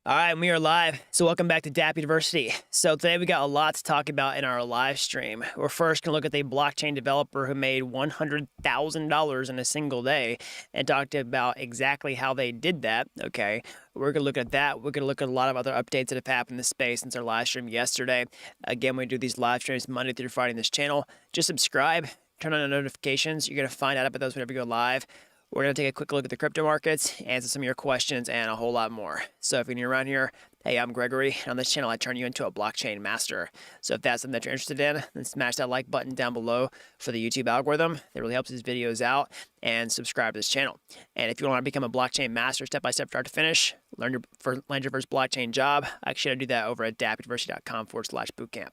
All right, we are live. So welcome back to Dapp University. So today we got a lot to talk about in our live stream. We're first going to look at the blockchain developer who made $100,000 in a single day and talked about exactly how they did that, okay? We're going to look at that. We're going to look at a lot of other updates that have happened in the space since our live stream yesterday. Again, we do these live streams Monday through Friday on this channel. Just subscribe, turn on the notifications. You're going to find out about those whenever we go live. We're going to take a quick look at the crypto markets, answer some of your questions, and a whole lot more. So if you're new around here, hey, I'm Gregory. And on this channel, I turn you into a blockchain master. So if that's something that you're interested in, then smash that like button down below for the YouTube algorithm. That really helps these videos out. And subscribe to this channel. And if you want to become a blockchain master, step-by-step, start to finish, land your first blockchain job, actually, I do that over at dappuniversity.com/bootcamp.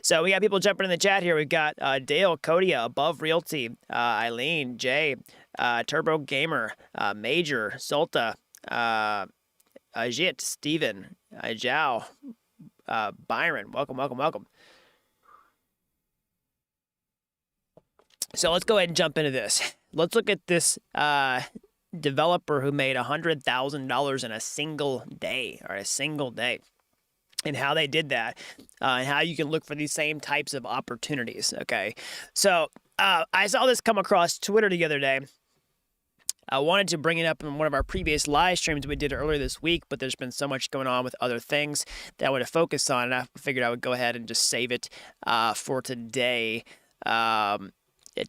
So we got people jumping in the chat here. We've got Dale, Kodia, Above Realty, Eileen, Jay, Turbo Gamer, Major, Solta, Ajit, Steven, Jao, Byron. Welcome. So let's go ahead and jump into this. Let's look at this developer who made $100,000 in a single day, and how they did that, and how you can look for these same types of opportunities, okay? So I saw this come across Twitter the other day. I wanted to bring it up in one of our previous live streams we did earlier this week, but there's been so much going on with other things that I want to focus on, and I figured I would go ahead and just save it for today to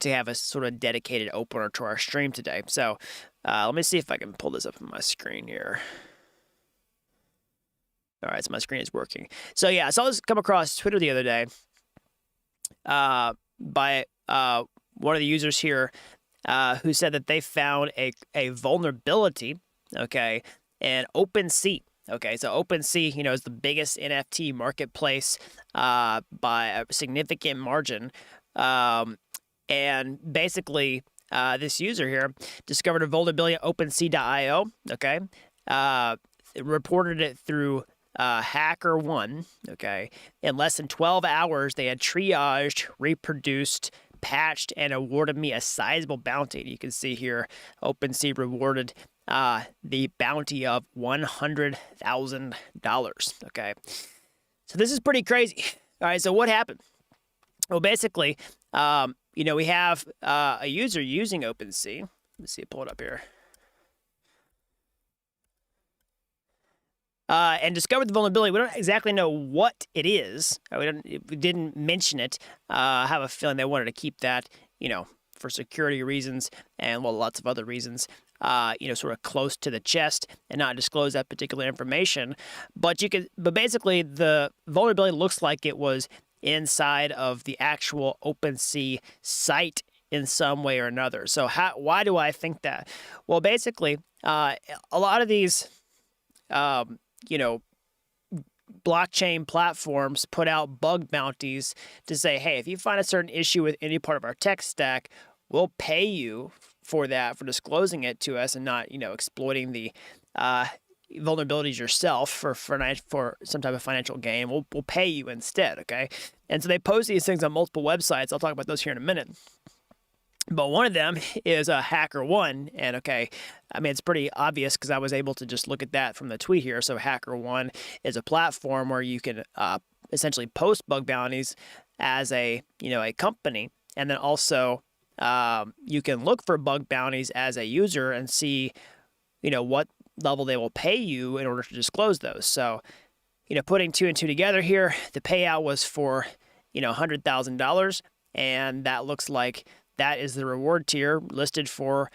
have a sort of dedicated opener to our stream today. So let me see if I can pull this up on my screen here. All right, so my screen is working. So yeah, I saw this come across Twitter the other day by one of the users here who said that they found a vulnerability, okay, in OpenSea. Okay, so OpenSea, is the biggest NFT marketplace by a significant margin. And basically, this user here discovered a vulnerability at OpenSea.io, okay? Reported it through HackerOne, okay? In less than 12 hours, they had triaged, reproduced, patched, and awarded me a sizable bounty. You can see here, OpenSea rewarded the bounty of $100,000, okay? So this is pretty crazy. All right, so what happened? Well, basically, we have a user using OpenSea. Let me see, pull it up here. And discovered the vulnerability. We don't exactly know what it is. We didn't mention it. I have a feeling they wanted to keep that, for security reasons and, well, lots of other reasons, sort of close to the chest and not disclose that particular information. But basically, the vulnerability looks like it was inside of the actual OpenSea site in some way or another. So why do I think that? Well, basically, a lot of these, blockchain platforms put out bug bounties to say, hey, if you find a certain issue with any part of our tech stack, we'll pay you for that, for disclosing it to us and not, exploiting the vulnerabilities yourself for some type of financial gain. We'll pay you instead, okay? And so they post these things on multiple websites. I'll talk about those here in a minute. But one of them is a HackerOne, and okay, I mean, it's pretty obvious because I was able to just look at that from the tweet here. So HackerOne is a platform where you can essentially post bug bounties as a company, and then also you can look for bug bounties as a user and see what level they will pay you in order to disclose those. So putting two and two together here, the payout was for $100,000, and that looks like that is the reward tier listed for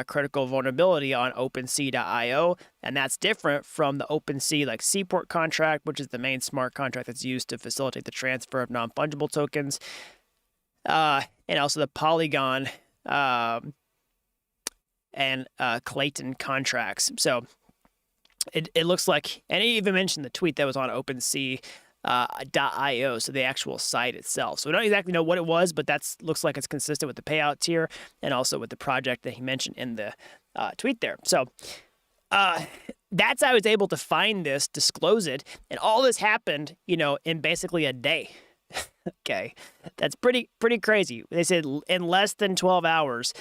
critical vulnerability on OpenSea.io, and that's different from the OpenSea Seaport contract, which is the main smart contract that's used to facilitate the transfer of non-fungible tokens, and also the Polygon and Clayton contracts. So it looks like, and he even mentioned the tweet that was on OpenSea. .io, so the actual site itself. So we don't exactly know what it was, but that looks like it's consistent with the payout tier and also with the project that he mentioned in the tweet there. So that's how I was able to find this, disclose it, and all this happened, in basically a day. Okay, that's pretty crazy. They said in less than 12 hours,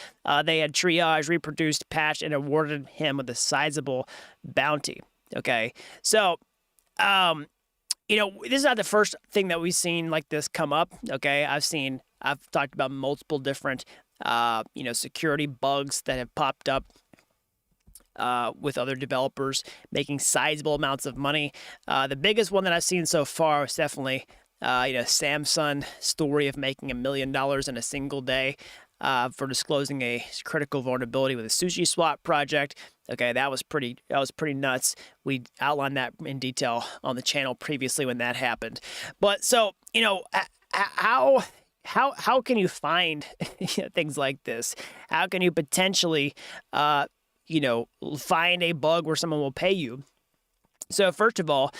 they had triaged, reproduced, patched, and awarded him with a sizable bounty. Okay, so you know, this is not the first thing that we've seen like this come up. Okay, I've talked about multiple different you know, security bugs that have popped up with other developers making sizable amounts of money. The biggest one that I've seen so far was definitely you know, Samsung story of making $1 million in a single day for disclosing a critical vulnerability with a sushi swap project. Okay, that was pretty nuts. We outlined that in detail on the channel previously when that happened. But so, you know, how can you find things like this? How can you potentially you know, find a bug where someone will pay you? So first of all,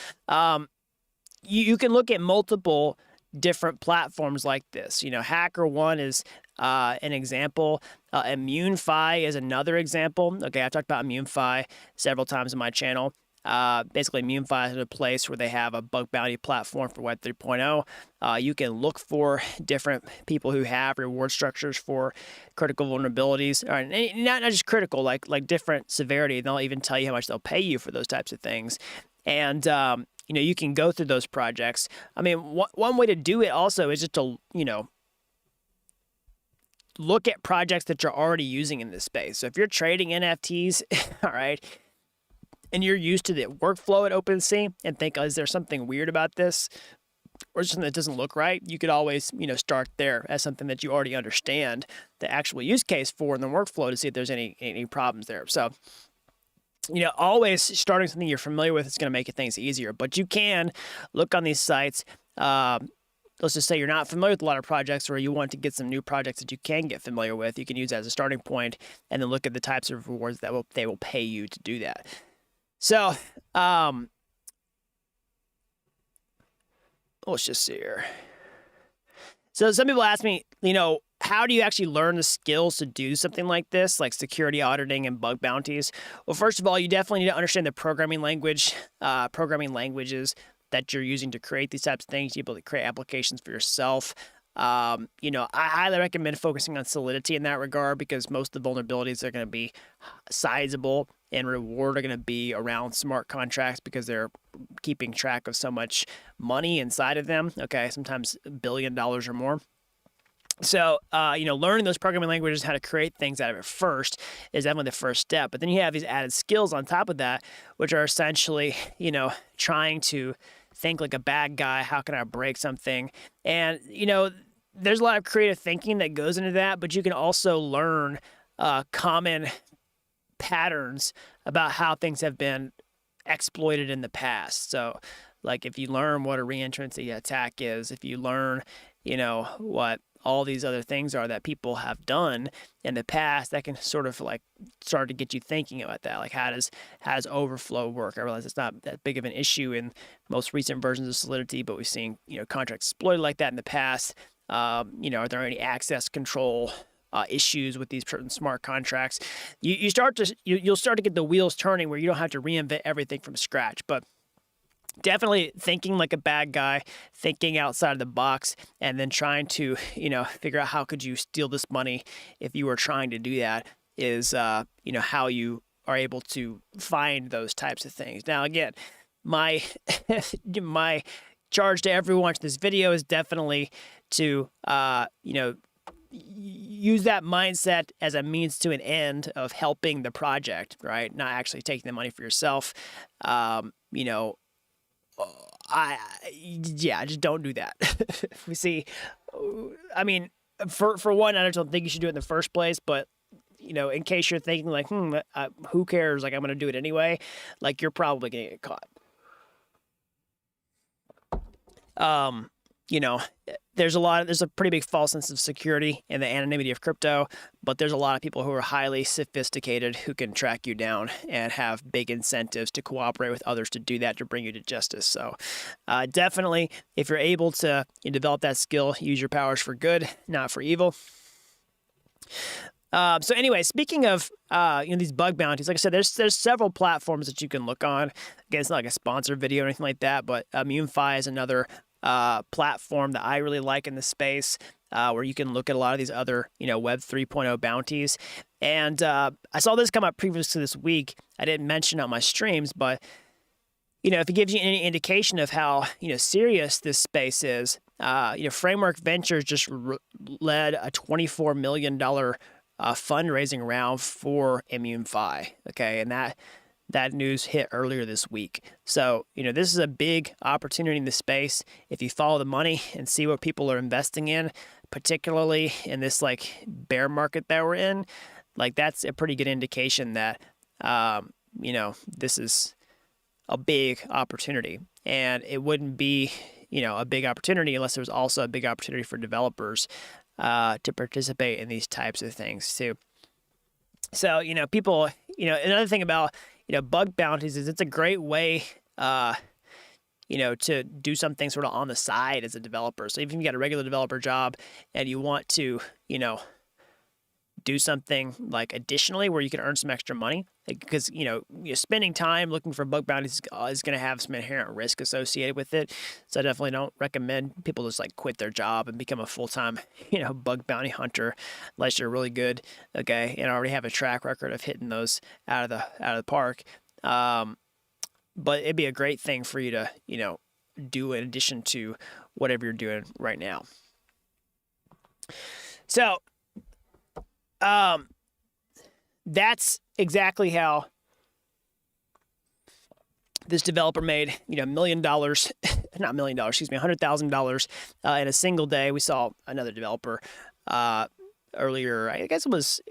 you can look at multiple different platforms like this. You know, HackerOne is an example. ImmuneFi is another example. Okay, I've talked about ImmuneFi several times on my channel. Basically, ImmuneFi is a place where they have a bug bounty platform for Web 3.0. You can look for different people who have reward structures for critical vulnerabilities, or not just critical, like different severity. They'll even tell you how much they'll pay you for those types of things. And you know, you can go through those projects. I mean, one way to do it also is just to, you know, look at projects that you're already using in this space. So if you're trading NFTs, all right, and you're used to the workflow at OpenSea and think, oh, is there something weird about this or something that doesn't look right? You could always, you know, start there as something that you already understand the actual use case for in the workflow to see if there's any problems there. So, you know, always starting something you're familiar with is going to make things easier. But you can look on these sites. Let's just say you're not familiar with a lot of projects, or you want to get some new projects that you can get familiar with. You can use that as a starting point and then look at the types of rewards that they will pay you to do that. So, let's just see here. So some people ask me, you know, how do you actually learn the skills to do something like this, like security auditing and bug bounties? Well, first of all, you definitely need to understand the programming languages that you're using to create these types of things. You're able to create applications for yourself. You know, I highly recommend focusing on Solidity in that regard, because most of the vulnerabilities are going to be sizable, and reward are going to be around smart contracts because they're keeping track of so much money inside of them. Okay, sometimes $1 billion or more. So, you know, learning those programming languages, how to create things out of it first, is definitely the first step. But then you have these added skills on top of that, which are essentially, you know, trying to think like a bad guy. How can I break something? And, you know, there's a lot of creative thinking that goes into that, but you can also learn common patterns about how things have been exploited in the past. So, like if you learn what a reentrancy attack is, if you learn, you know, what all these other things are that people have done in the past, that can sort of like start to get you thinking about that. Like how does overflow work? I realize it's not that big of an issue in most recent versions of Solidity, but we've seen, you know, contracts exploited like that in the past. You know, are there any access control issues with these certain smart contracts? You'll start to get the wheels turning where you don't have to reinvent everything from scratch. But definitely thinking like a bad guy, thinking outside of the box, and then trying to, you know, figure out how could you steal this money if you were trying to do that is, you know, how you are able to find those types of things. Now, again, my my charge to everyone watching this video is definitely to, you know, use that mindset as a means to an end of helping the project, right? Not actually taking the money for yourself. You know, just don't do that. We see, I mean, for one, I don't think you should do it in the first place, but, you know, in case you're thinking like, who cares? Like, I'm going to do it anyway. Like, you're probably going to get caught. You know, there's a pretty big false sense of security in the anonymity of crypto, but there's a lot of people who are highly sophisticated who can track you down and have big incentives to cooperate with others to do that, to bring you to justice. So definitely, if you're able to develop that skill, use your powers for good, not for evil. So anyway, speaking of these bug bounties, like I said, there's several platforms that you can look on. Again, it's not like a sponsored video or anything like that, but ImmuneFi is another platform that I really like in the space, where you can look at a lot of these other, Web 3.0 bounties. And I saw this come up previously this week. I didn't mention it on my streams, but if it gives you any indication of how, serious this space is, Framework Ventures just led a $24 million fundraising round for ImmuneFi. Okay, and that news hit earlier this week. So, this is a big opportunity in the space. If you follow the money and see what people are investing in, particularly in this like bear market that we're in, like that's a pretty good indication that, this is a big opportunity. And it wouldn't be, a big opportunity unless there was also a big opportunity for developers to participate in these types of things too. So, people, another thing about, bug bounties is it's a great way, to do something sort of on the side as a developer. So even if you got a regular developer job and you want to, do something like additionally where you can earn some extra money, because you're spending time looking for bug bounties is going to have some inherent risk associated with it. So I definitely don't recommend people just like quit their job and become a full-time bug bounty hunter unless you're really good, okay, and already have a track record of hitting those out of the park. But it'd be a great thing for you to do in addition to whatever you're doing right now. So that's exactly how this developer made, $1 million, not $1 million, $100,000 in a single day. We saw another developer earlier, I guess it was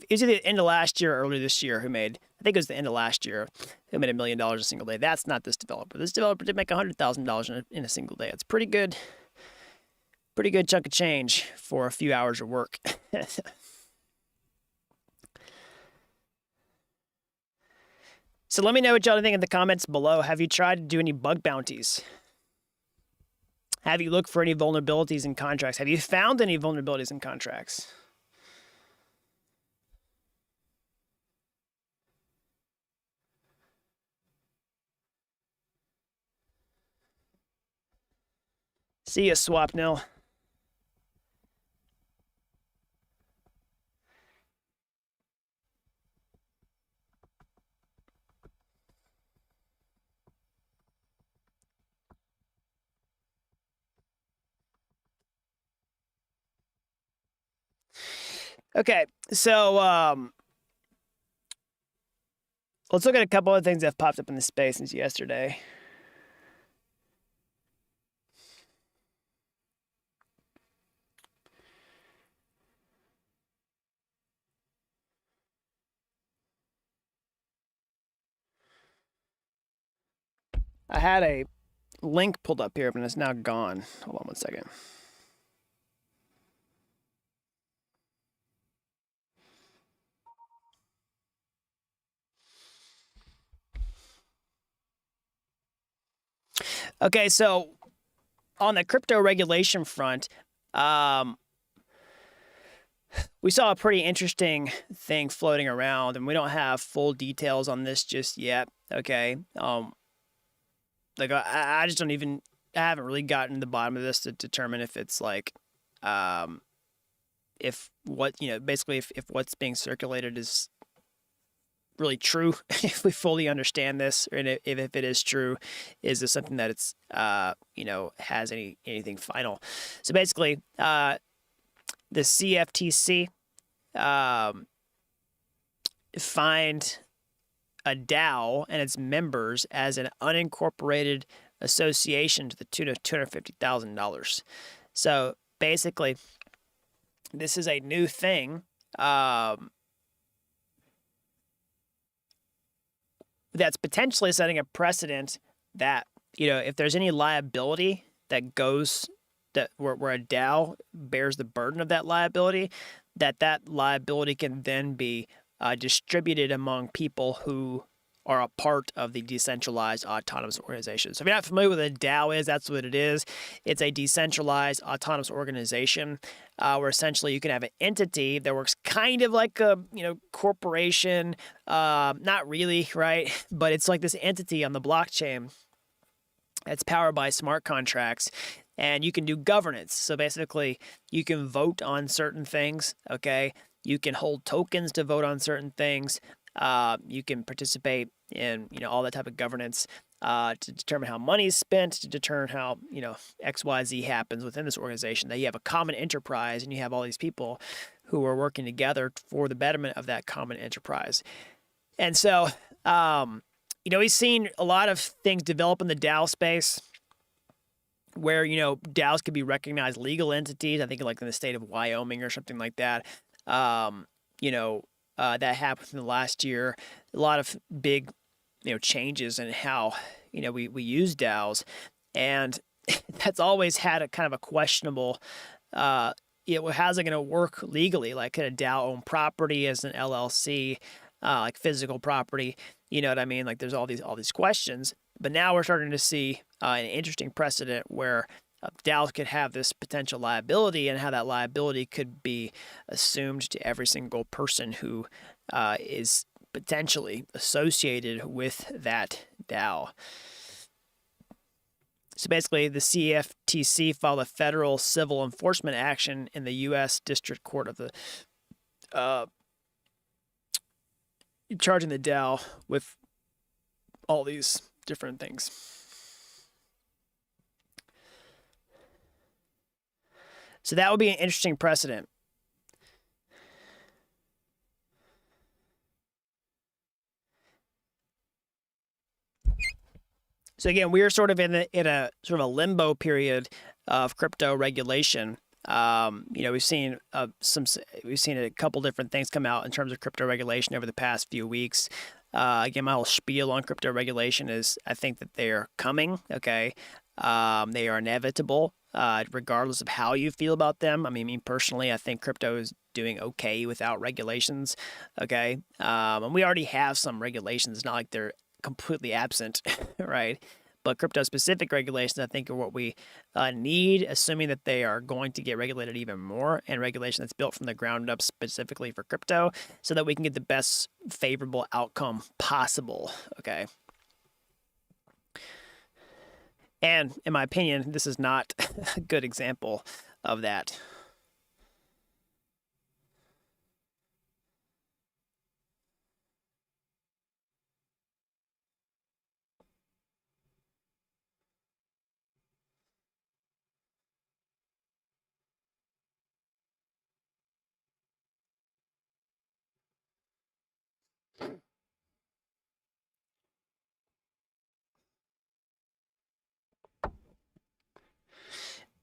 either the end of last year or earlier this year, I think it was the end of last year, who made $1 million in a single day. That's not this developer. This developer did make $100,000 in a single day. It's pretty good chunk of change for a few hours of work. So let me know what y'all think in the comments below. Have you tried to do any bug bounties? Have you looked for any vulnerabilities in contracts? Have you found any vulnerabilities in contracts? See ya, Swapnil. Okay, so let's look at a couple of things that have popped up in the space since yesterday. I had a link pulled up here, but it's now gone. Hold on one second. Okay, so on the crypto regulation front, we saw a pretty interesting thing floating around, and we don't have full details on this just yet. Okay, I just don't even, I haven't really gotten to the bottom of this to determine if it's like, if what's being circulated is really true, if we fully understand this, and if it is true, is this something that it's has anything final. So basically, the CFTC find a DAO and its members as an unincorporated association to the tune of $250,000. So basically, this is a new thing that's potentially setting a precedent that, if there's any liability that goes, where a DAO bears the burden of that liability, that liability can then be distributed among people who are a part of the decentralized autonomous organization. So if you're not familiar with what a DAO is, that's what it is. It's a decentralized autonomous organization where essentially you can have an entity that works kind of like a corporation, not really, right? But it's like this entity on the blockchain that's powered by smart contracts, and you can do governance. So basically, you can vote on certain things, okay? You can hold tokens to vote on certain things. You can participate and all that type of governance to determine how money is spent, to determine how XYZ happens within this organization. That you have a common enterprise and you have all these people who are working together for the betterment of that common enterprise. And so, we've seen a lot of things develop in the DAO space where, DAOs could be recognized legal entities. I think like in the state of Wyoming or something like that. That happened in the last year. A lot of big, changes in how, we use DAOs. And that's always had a kind of a questionable, how's it going to work legally? Like, could a DAO own property as an LLC, like physical property? You know what I mean? Like, there's all these questions. But now we're starting to see an interesting precedent where DAOs could have this potential liability, and how that liability could be assumed to every single person who is potentially associated with that DAO. So basically, the CFTC filed a federal civil enforcement action in the U.S. District Court of the charging the DAO with all these different things. So that would be an interesting precedent. So again, we are sort of in a sort of a limbo period of crypto regulation. We've seen a couple different things come out in terms of crypto regulation over the past few weeks. Again, my whole spiel on crypto regulation is I think that they are coming. Okay, they are inevitable, regardless of how you feel about them. I mean, me personally, I think crypto is doing okay without regulations. Okay, and we already have some regulations. It's not like they're completely absent, right? But crypto-specific regulations, I think, are what we need, assuming that they are going to get regulated even more, and regulation that's built from the ground up specifically for crypto, so that we can get the best favorable outcome possible, okay? And in my opinion, this is not a good example of that.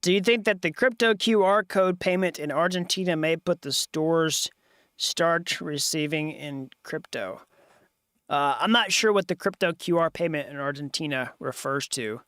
Do you think that the crypto QR code payment in Argentina may put the stores start receiving in crypto? I'm not sure what the crypto QR payment in Argentina refers to.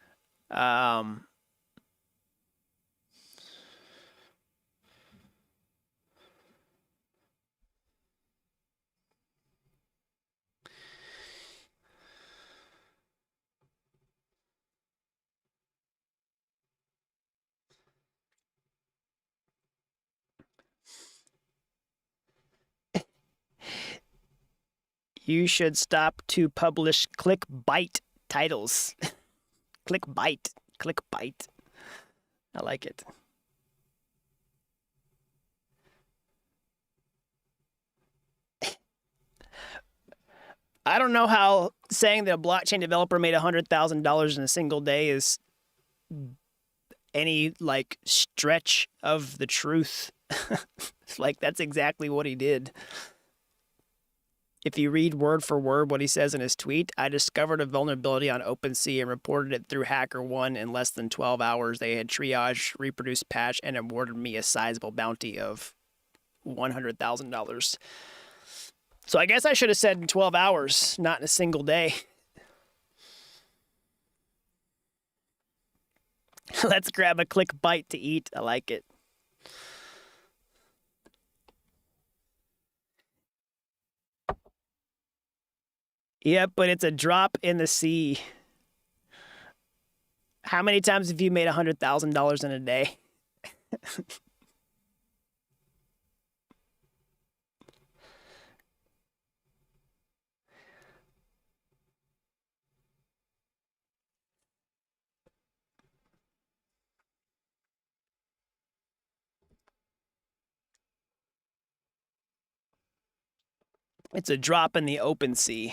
You should stop to publish clickbait titles. Clickbait. I like it. I don't know how saying that a blockchain developer made $100,000 in a single day is any like stretch of the truth. Like, that's exactly what he did. If you read word for word what he says in his tweet, I discovered a vulnerability on OpenSea and reported it through HackerOne. In less than 12 hours, they had triaged, reproduced, patched, and awarded me a sizable bounty of $100,000. So I guess I should have said in 12 hours, not in a single day. Let's grab a click bite to eat. I like it. Yep, but it's a drop in the sea. How many times have you made $100,000 in a day? It's a drop in the open sea.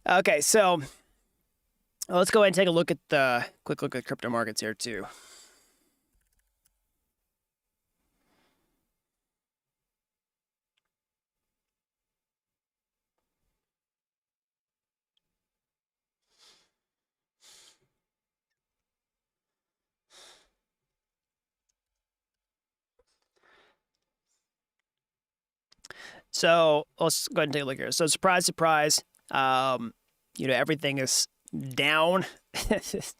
Okay, so let's go ahead and take a look at the quick look at crypto markets here too. So let's go ahead and take a look here. So surprise, surprise, everything is down. If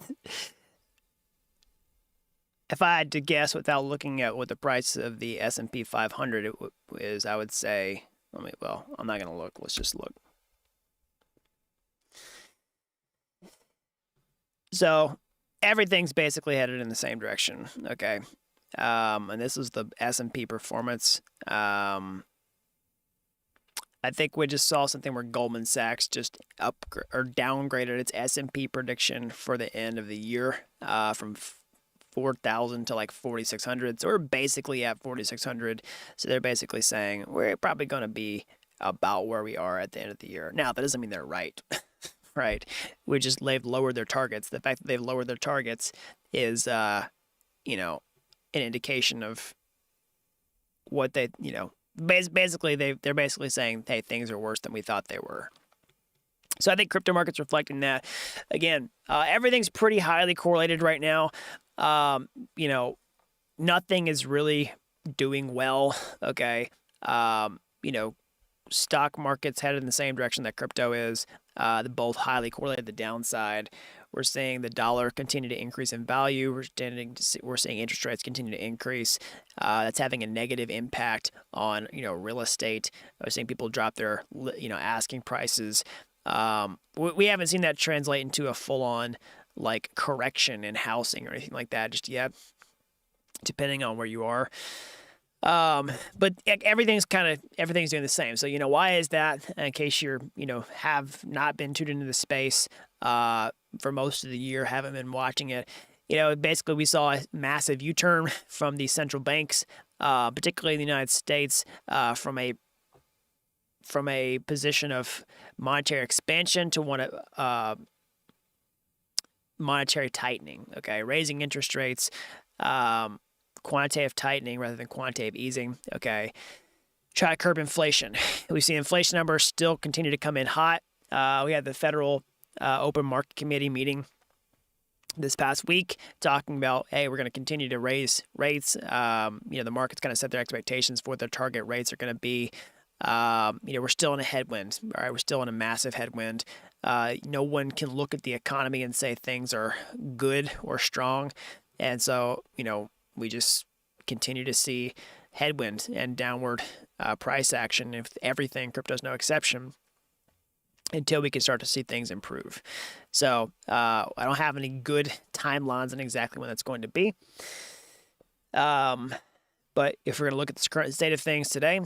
I had to guess without looking at what the price of the S&P 500 is, I would say, I'm not going to look. Let's just look. So everything's basically headed in the same direction. Okay. And this is the S&P performance. I think we just saw something where Goldman Sachs just downgraded its S&P prediction for the end of the year from 4,000 to like 4,600. So we're basically at 4,600. So they're basically saying we're probably going to be about where we are at the end of the year. Now, that doesn't mean they're right, right? They've lowered their targets. The fact that they've lowered their targets is, an indication of what they, basically they're basically saying, hey, things are worse than we thought they were. So I think crypto markets reflecting that. Again, everything's pretty highly correlated right now. Nothing is really doing well. Okay. Stock markets headed in the same direction that crypto is. They're both highly correlated to the downside. We're seeing the dollar continue to increase in value. We're seeing interest rates continue to increase. That's having a negative impact on real estate. We're seeing people drop their asking prices. We haven't seen that translate into a full-on like correction in housing or anything like that just yet, depending on where you are. But everything's doing the same. So, why is that? In case you're, have not been tuned into the space, for most of the year, haven't been watching it. Basically we saw a massive U-turn from the central banks, particularly in the United States, from a position of monetary expansion to one of, monetary tightening. Okay. Raising interest rates, quantitative tightening rather than quantitative easing. Okay. Try to curb inflation. We see inflation numbers still continue to come in hot. We had the Federal Open Market Committee meeting this past week talking about, hey, we're going to continue to raise rates. The market's going to set their expectations for what their target rates are going to be. We're still in a headwind. All right. We're still in a massive headwind. No one can look at the economy and say things are good or strong. And so, we just continue to see headwind and downward price action. If everything, crypto's no exception, until we can start to see things improve. So I don't have any good timelines on exactly when that's going to be. But if we're going to look at the current state of things today,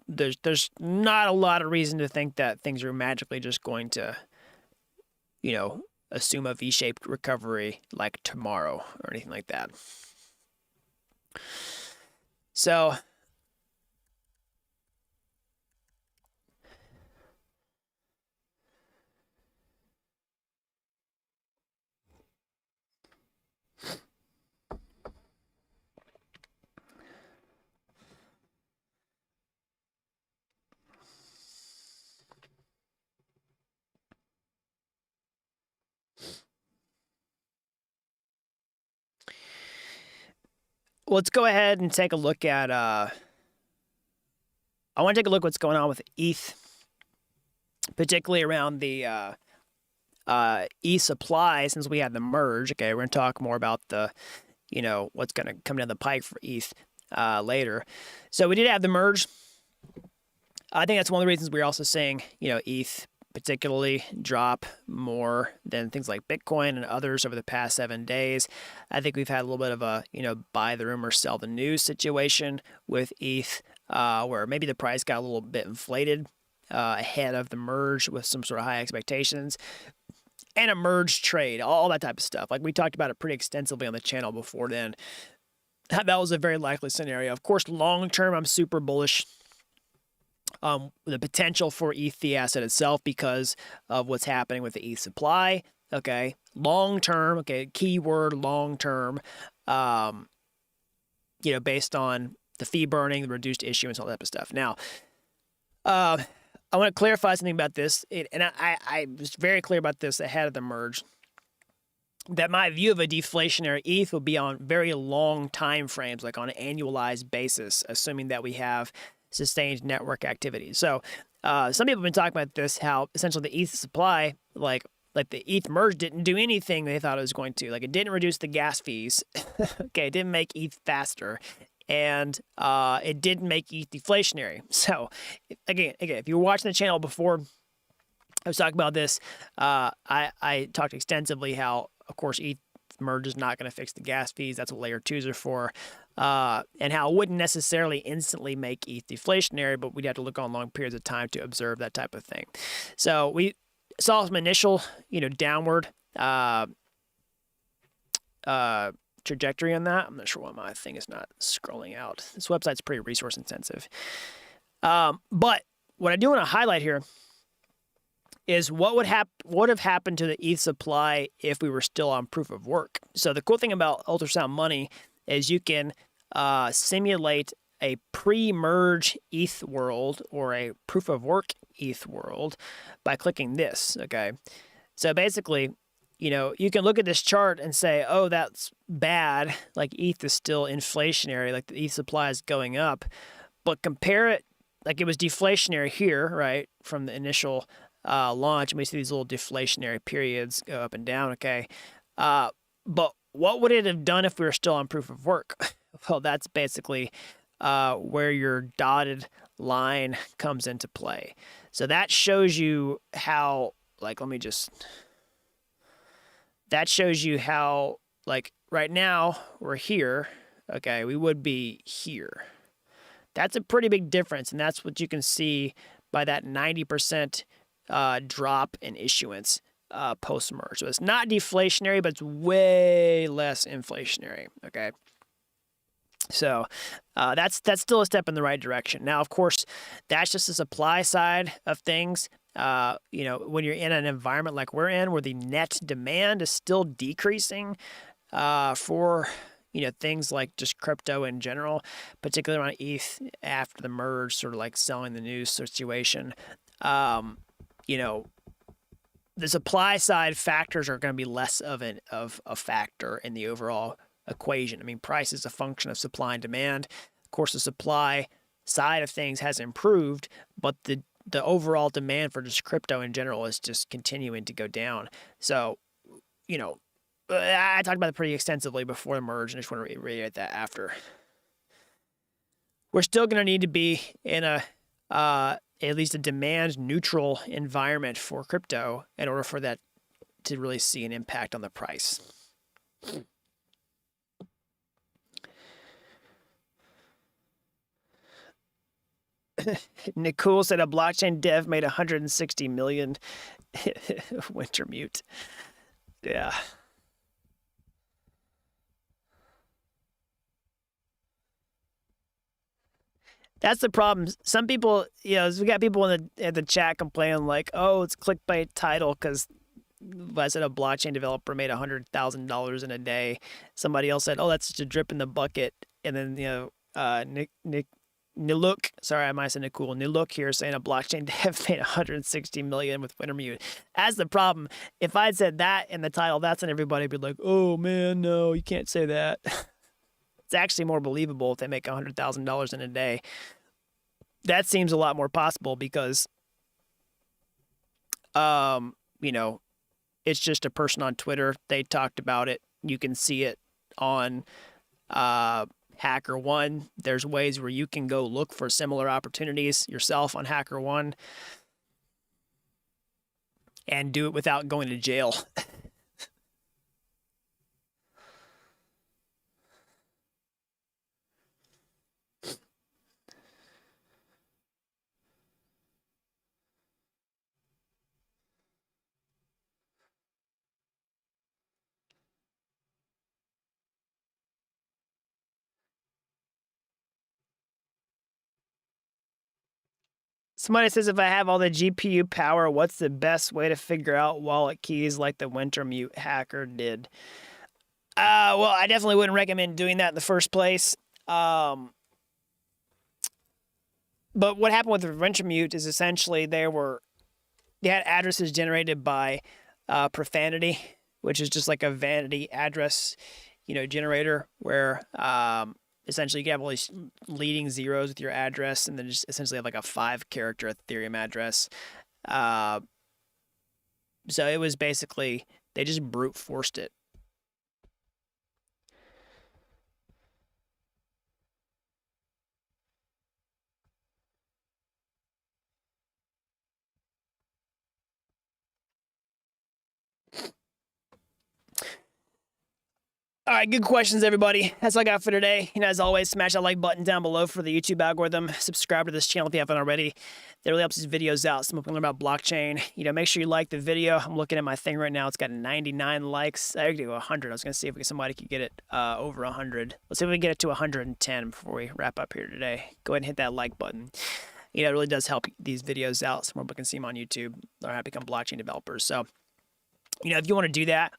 there's not a lot of reason to think that things are magically just going to, assume a V-shaped recovery like tomorrow or anything like that. So let's go ahead and take a look at, I want to take a look at what's going on with ETH, particularly around the ETH supply since we had the merge. Okay, we're going to talk more about the, what's going to come down the pike for ETH later. So we did have the merge. I think that's one of the reasons we're also seeing, ETH particularly drop more than things like Bitcoin and others over the past 7 days. I think we've had a little bit of a, buy the rumor, sell the news situation with ETH, where maybe the price got a little bit inflated ahead of the merge with some sort of high expectations and a merge trade, all that type of stuff. Like we talked about it pretty extensively on the channel before then. That was a very likely scenario. Of course, long term, I'm super bullish the potential for ETH, the asset itself, because of what's happening with the ETH supply. Okay, long term. Okay, keyword long term. Based on the fee burning, the reduced issuance, all that type of stuff. Now, I want to clarify something about this, and I was very clear about this ahead of the merge, that my view of a deflationary ETH will be on very long time frames, like on an annualized basis, assuming that we have sustained network activity. So some people have been talking about this, how essentially the ETH supply, like the ETH merge didn't do anything they thought it was going to. Like, it didn't reduce the gas fees. Okay, it didn't make ETH faster. And it didn't make ETH deflationary. So again, if you were watching the channel before I was talking about this, I talked extensively how, of course, ETH merge is not going to fix the gas fees. That's what layer 2s are for. And how it wouldn't necessarily instantly make ETH deflationary, but we'd have to look on long periods of time to observe that type of thing. So we saw some initial, downward trajectory on that. I'm not sure why my thing is not scrolling out. This website's pretty resource intensive. But what I do want to highlight here is what would have happened to the ETH supply if we were still on proof of work. So the cool thing about ultrasound money is you can simulate a pre-merge ETH world or a proof of work ETH world by clicking this. Okay, so basically, you can look at this chart and say, oh, that's bad. Like, ETH is still inflationary. Like, the ETH supply is going up. But compare it, like, it was deflationary here, right, from the initial launch. And we see these little deflationary periods go up and down, okay? But what would it have done if we were still on proof of work? Well, that's basically where your dotted line comes into play. So that shows you how, like, that shows you how, like, right now we're here, okay, we would be here. That's a pretty big difference, and that's what you can see by that 90% drop in issuance post-merge. So it's not deflationary, but it's way less inflationary, okay? So that's still a step in the right direction. Now, of course, that's just the supply side of things. When you're in an environment like we're in, where the net demand is still decreasing for things like just crypto in general, particularly on ETH after the merge, sort of like selling the news situation. The supply side factors are going to be less of a factor in the overall equation. I mean, price is a function of supply and demand. Of course, the supply side of things has improved, but the overall demand for just crypto in general is just continuing to go down. So, I talked about it pretty extensively before the merge, and I just want to reiterate that after. We're still going to need to be in at least a demand neutral environment for crypto in order for that to really see an impact on the price. Nicole said a blockchain dev made 160 million. Winter mute. Yeah. That's the problem. Some people, we got people in the chat complaining like, oh, it's clickbait title because I said a blockchain developer made $100,000 in a day. Somebody else said, oh, that's just a drip in the bucket. And then, Niluk, sorry, I might have said Nicole. Niluk here saying a blockchain dev made 160 million with Wintermute. As the problem, if I'd said that in the title, that's when everybody would be like, oh man, no, you can't say that. It's actually more believable if they make $100,000 in a day. That seems a lot more possible because, it's just a person on Twitter. They talked about it. You can see it on HackerOne. There's ways where you can go look for similar opportunities yourself on HackerOne and do it without going to jail. Somebody says, if I have all the GPU power, what's the best way to figure out wallet keys like the Wintermute hacker did? Well, I definitely wouldn't recommend doing that in the first place. But what happened with the Wintermute is essentially they had addresses generated by profanity, which is just like a vanity address, generator where essentially you can have all these leading zeros with your address and then just essentially have like a 5-character Ethereum address. So it was basically, they just brute forced it. All right, good questions, everybody. That's all I got for today. As always, smash that like button down below for the YouTube algorithm. Subscribe to this channel if you haven't already. That really helps these videos out. So we can learn about blockchain. Make sure you like the video. I'm looking at my thing right now. It's got 99 likes. I could do 100. I was going to see if somebody could get it over 100. Let's see if we can get it to 110 before we wrap up here today. Go ahead and hit that like button. It really does help these videos out so more people can see them on YouTube. Learn how to become blockchain developers. So, if you want to do that,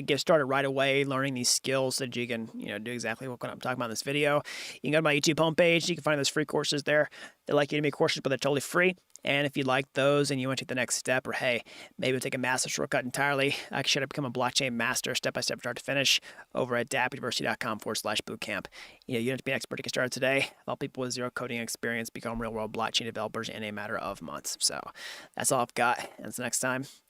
get started right away learning these skills so that you can, do exactly what I'm talking about in this video. You can go to my YouTube homepage. You can find those free courses there. They're like Udemy courses, but they're totally free. And if you like those and you want to take the next step, or hey, maybe take a massive shortcut entirely, I can show you how to become a blockchain master step-by-step start to finish over at dappuniversity.com/bootcamp. You don't have to be an expert to get started today. Help people with zero coding experience become real-world blockchain developers in a matter of months. So that's all I've got. And until next time,